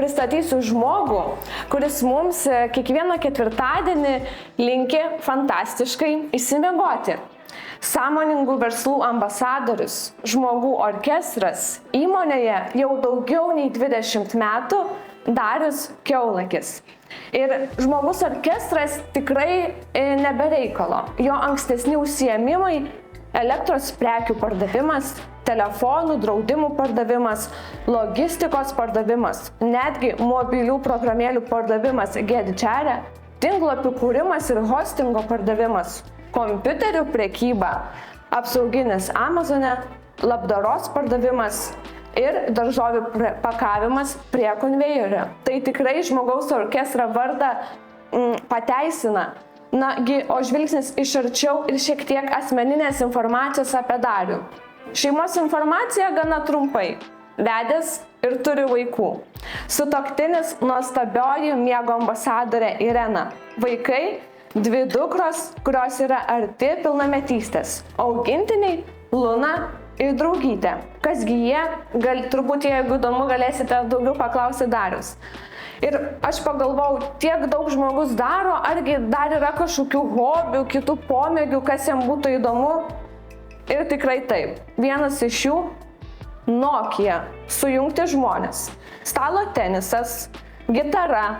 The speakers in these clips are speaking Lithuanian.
pristatysiu žmogų, kuris mums kiekvieną ketvirtadienį linki fantastiškai išsimiegoti. Sąmoningų verslų ambasadorius, žmogų orkestras, įmonėje jau daugiau nei 20 metų Darius Kiaulakis. Ir žmogus orkestras tikrai nebereikalo. Jo ankstesni užsiėmimai - elektros prekių pardavimas, telefonų, draudimų pardavimas, logistikos pardavimas, netgi mobilių programėlių pardavimas GetJare, tinklapių kūrimas ir hostingo pardavimas, kompiuterių prekyba, apsauginis Amazone, labdaros pardavimas ir daržovių pakavimas prie konvejerio. Tai tikrai žmogaus orkestrą vardą pateisina. Nagi, o žvilgsnis iš arčiau ir šiek tiek asmeninės informacijos apie Darių. Šeimos informacija gana trumpai. Vedęs ir turi vaikų. Sutuoktinis nuostabioji miego ambasadorė Irena. Vaikai - 2 dukros, kurios yra arti pilnametystės. Augintiniai Luna ir draugytė. Kasgi jie, turbūt jeigu įdomu, galėsite daugiau paklausyti Darius. Ir aš pagalvojau, tiek daug žmogus daro, argi dar yra kažkokių hobių, kitų pomėgių, kas jam būtų įdomu. Ir tikrai taip. Vienas iš jų - Nokia, sujungti žmonės. Stalo tenisas, gitara,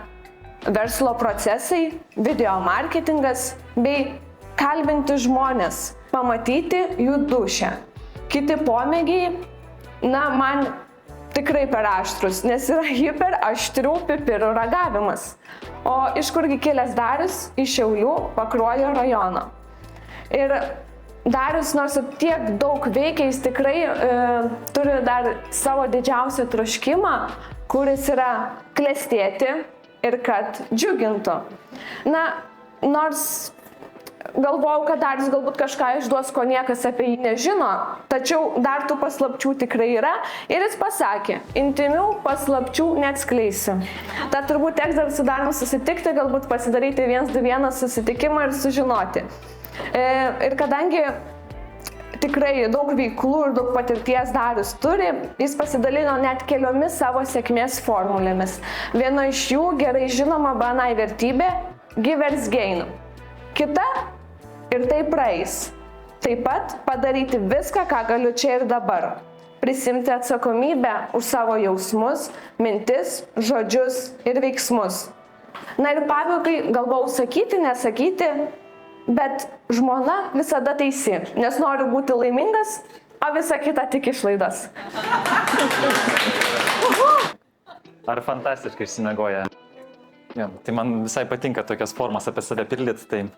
verslo procesai, video marketingas bei kalbinti žmonės, pamatyti jų dūšią. Kiti pomėgiai, man tikrai per aštrus, nes yra hiper aštrių pipirų ragavimas. O iš kurgi kilęs Darius? Iš Šiaulių, Pakruojo rajono. Ir Darius, nors tiek daug veikia, jis tikrai turi dar savo didžiausią troškimą, kuris yra klestėti ir kad džiugintų. Nors galvojau, kad Darius galbūt kažką išduos, ko niekas apie jį nežino, tačiau dar tų paslapčių tikrai yra ir jis pasakė, intimių paslapčių neatskleisiu. Tad turbūt teks dar su Dariumi susitikti, galbūt pasidaryti 1-2-1 susitikimą ir sužinoti. Ir kadangi tikrai daug veiklų ir daug patirties Darius turi, jis pasidalino net keliomis savo sėkmės formulėmis. Viena iš jų gerai žinoma BNI vertybė - Givers Gain. Kita - ir tai praeis. Taip pat padaryti viską, ką galiu čia ir dabar. Prisimti atsakomybę už savo jausmus, mintis, žodžius ir veiksmus. Ir pabaigai galvojau sakyti, nesakyti, bet žmona visada teisi, nes noriu būti laimingas, o visa kita tik išlaidos. Ar fantastiškai išsimiegoja? Ja, tai man visai patinka tokias formas apie save pildyti.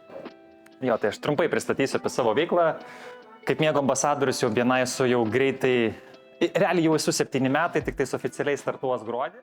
Tai aš trumpai pristatysiu apie savo veiklą. Kaip miego ambasadorius jau BNI esu jau greitai, realiai jau esu 7 metai, tik tais oficialiai startuos gruodį.